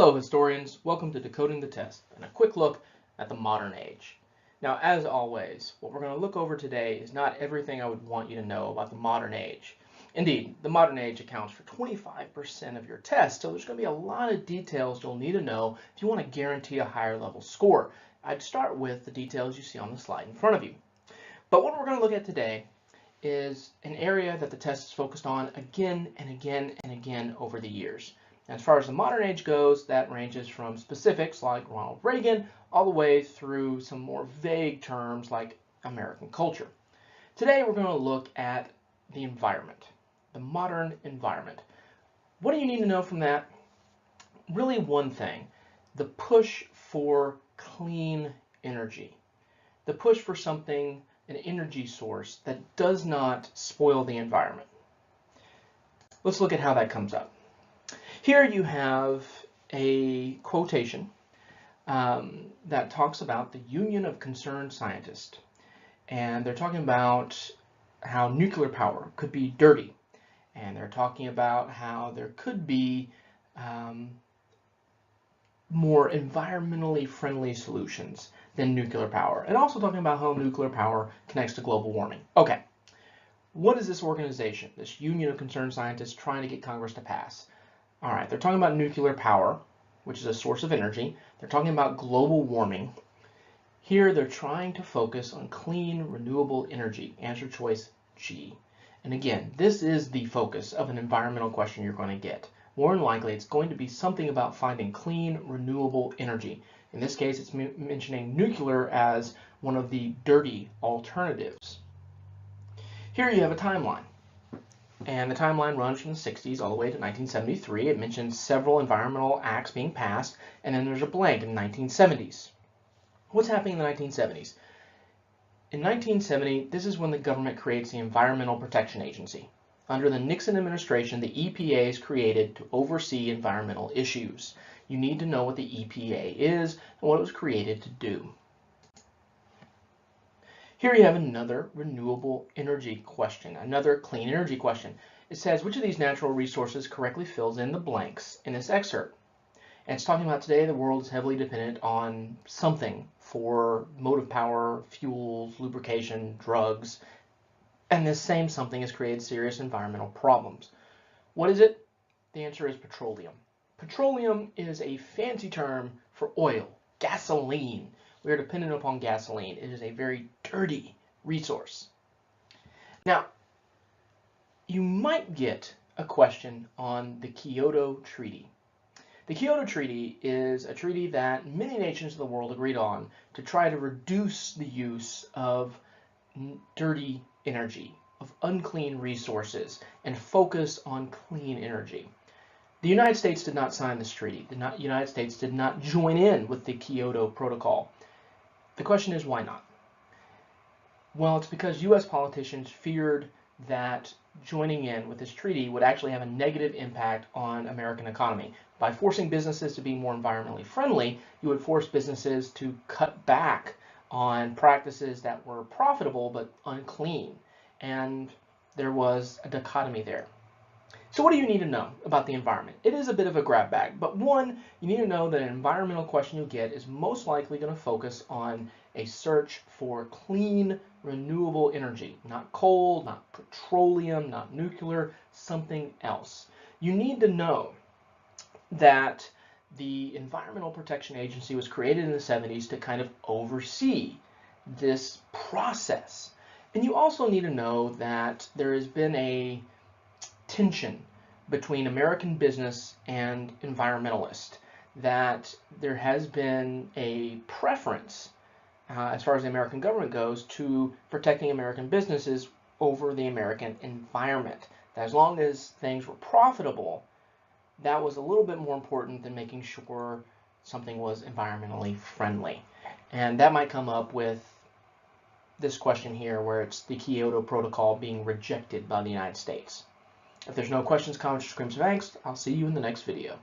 Hello historians, welcome to Decoding the Test and a quick look at the modern age. Now as always, what we're going to look over today is not everything I would want you to know about the modern age. Indeed, the modern age accounts for 25% of your test, so there's going to be a lot of details you'll need to know if you want to guarantee a higher level score. I'd start with the details you see on the slide in front of you. But what we're going to look at today is an area that the test is focused on again and again and again over the years. As far as the modern age goes, that ranges from specifics like Ronald Reagan all the way through some more vague terms like American culture. Today we're going to look at the environment, the modern environment. What do you need to know from that? Really one thing, the push for clean energy. The push for something, an energy source that does not spoil the environment. Let's look at how that comes up. Here you have a quotation that talks about the Union of Concerned Scientists, and they're talking about how nuclear power could be dirty, and they're talking about how there could be more environmentally friendly solutions than nuclear power, and also talking about how nuclear power connects to global warming. Okay, what is this organization, this Union of Concerned Scientists, trying to get Congress to pass? All right, they're talking about nuclear power, which is a source of energy. They're talking about global warming. Here they're trying to focus on clean, renewable energy. Answer choice G. And again, this is the focus of an environmental question you're going to get. More than likely, it's going to be something about finding clean, renewable energy. In this case, it's mentioning nuclear as one of the dirty alternatives. Here you have a timeline. And the timeline runs from the 60s all the way to 1973. It mentions several environmental acts being passed, and then there's a blank in the 1970s. What's happening in the 1970s? In 1970, this is when the government creates the Environmental Protection Agency. Under the Nixon administration, the EPA is created to oversee environmental issues. You need to know what the EPA is and what it was created to do. Here you have another renewable energy question, another clean energy question. It says, which of these natural resources correctly fills in the blanks in this excerpt? And it's talking about today the world is heavily dependent on something for motive power, fuels, lubrication, drugs, and this same something has created serious environmental problems. What is it? The answer is petroleum. Petroleum is a fancy term for oil, gasoline. We are dependent upon gasoline. It is a very dirty resource. Now, you might get a question on the Kyoto Treaty. The Kyoto Treaty is a treaty that many nations of the world agreed on to try to reduce the use of dirty energy, of unclean resources, and focus on clean energy. The United States did not sign this treaty. The United States did not join in with the Kyoto Protocol. The question is, why not? Well, it's because U.S. politicians feared that joining in with this treaty would actually have a negative impact on American economy. By forcing businesses to be more environmentally friendly, you would force businesses to cut back on practices that were profitable but unclean. And there was a dichotomy there. So what do you need to know about the environment? It is a bit of a grab bag, but one, you need to know that an environmental question you'll get is most likely going to focus on a search for clean, renewable energy. Not coal, not petroleum, not nuclear, something else. You need to know that the Environmental Protection Agency was created in the 70s to kind of oversee this process. And you also need to know that there has been a tension between American business and environmentalists, that there has been a preference as far as the American government goes to protecting American businesses over the American environment. That as long as things were profitable, that was a little bit more important than making sure something was environmentally friendly. And that might come up with this question here, where it's the Kyoto Protocol being rejected by the United States. If there's no questions, comments, or screams of angst, I'll see you in the next video.